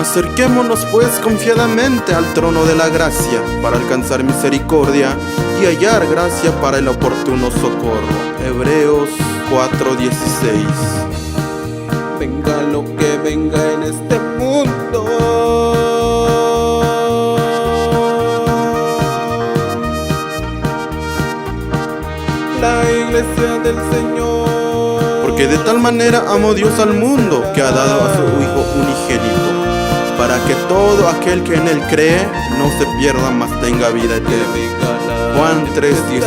Acerquémonos pues confiadamente al trono de la gracia, para alcanzar misericordia y hallar gracia para el oportuno socorro. Hebreos 4:16. Venga lo que venga en este mundo, la iglesia del Señor. Porque de tal manera amó Dios al mundo, que ha dado a su Hijo unigénito, para que todo aquel que en él cree no se pierda, mas tenga vida eterna. Juan 3:16.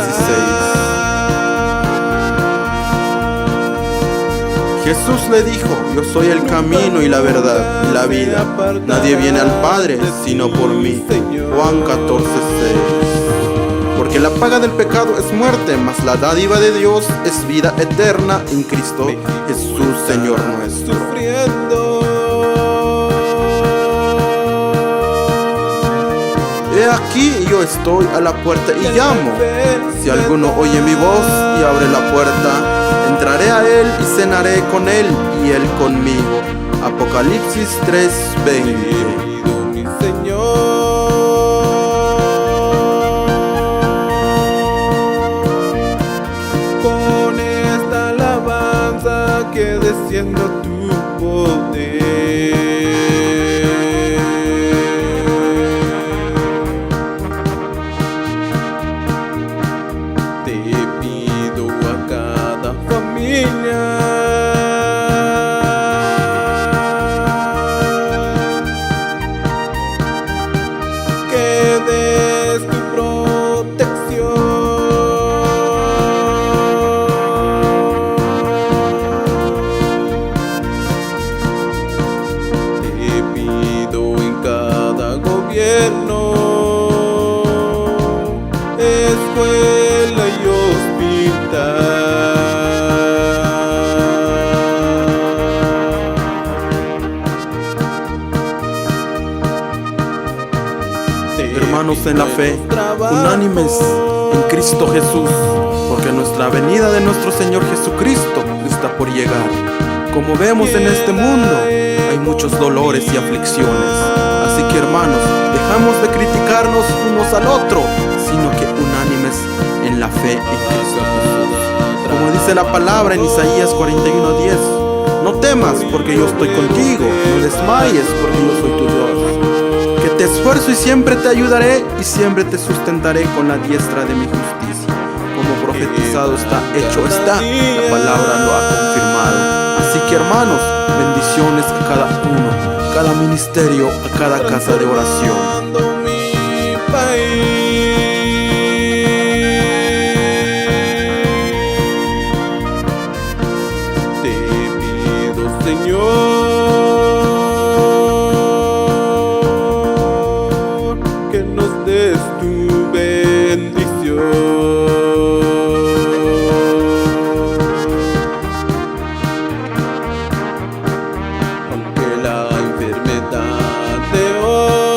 Jesús le dijo: yo soy el camino y la verdad y la vida. Nadie viene al Padre sino por mí. Juan 14:6. Porque la paga del pecado es muerte, mas la dádiva de Dios es vida eterna en Cristo Jesús, Señor nuestro. He aquí yo estoy a la puerta y llamo. Si alguno oye mi voz y abre la puerta, entraré a él y cenaré con él y él conmigo. Apocalipsis 3:20. Con esta alabanza que descienda tu poder, te pido a cada familia que des tu protección. Te pido en cada gobierno, escuela y hospital, Hermanos en la fe, unánimes en Cristo Jesús, porque nuestra venida de nuestro Señor Jesucristo está por llegar. Como vemos en este mundo, hay muchos dolores y aflicciones. Así que, hermanos, dejamos de criticarnos unos al otro, sino que unánimes en la fe en Cristo Jesús. Como dice la palabra en Isaías 41:10, no temas porque yo estoy contigo, no desmayes porque yo soy tu Dios. Que te esfuerzo y siempre te ayudaré y siempre te sustentaré con la diestra de mi justicia. Como profetizado está, hecho está, la palabra lo ha confirmado. Así que, hermanos, bendiciones a cada uno, a cada ministerio, a cada casa de oración. Te pido, Señor, que nos des tu bendición. Aunque la enfermedad de hoy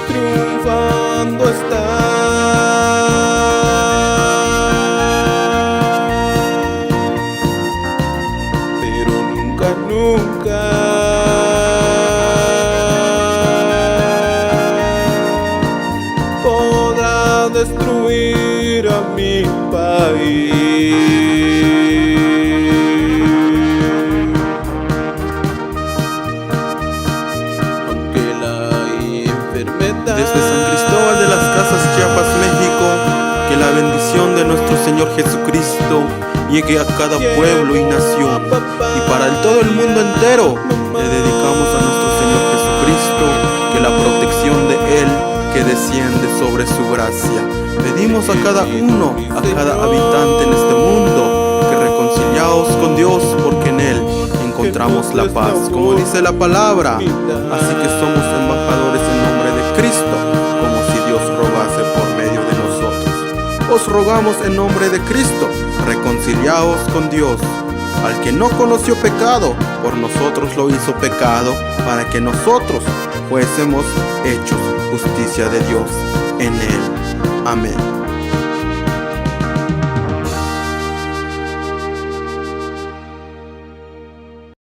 triunfando está, pero nunca podrá destruir a mi país. Aunque la enfermedad Desde San Cristóbal de las Casas, Chiapas, México, que la bendición de nuestro Señor Jesucristo llegue a cada pueblo y nación, y para todo el mundo entero le dedicamos a nuestro Señor Jesucristo, que la protección de Él que desciende sobre su gracia. Pedimos a cada uno, a cada habitante en este mundo, que reconciliaos con Dios, porque en Él encontramos la paz, como dice la palabra. Así que somos embajadores en nombre de Cristo, como si Dios rogase por medio de nosotros. Os rogamos en nombre de Cristo, reconciliaos con Dios. Al que no conoció pecado, por nosotros lo hizo pecado, para que nosotros fuésemos hechos justicia de Dios en él. Amén.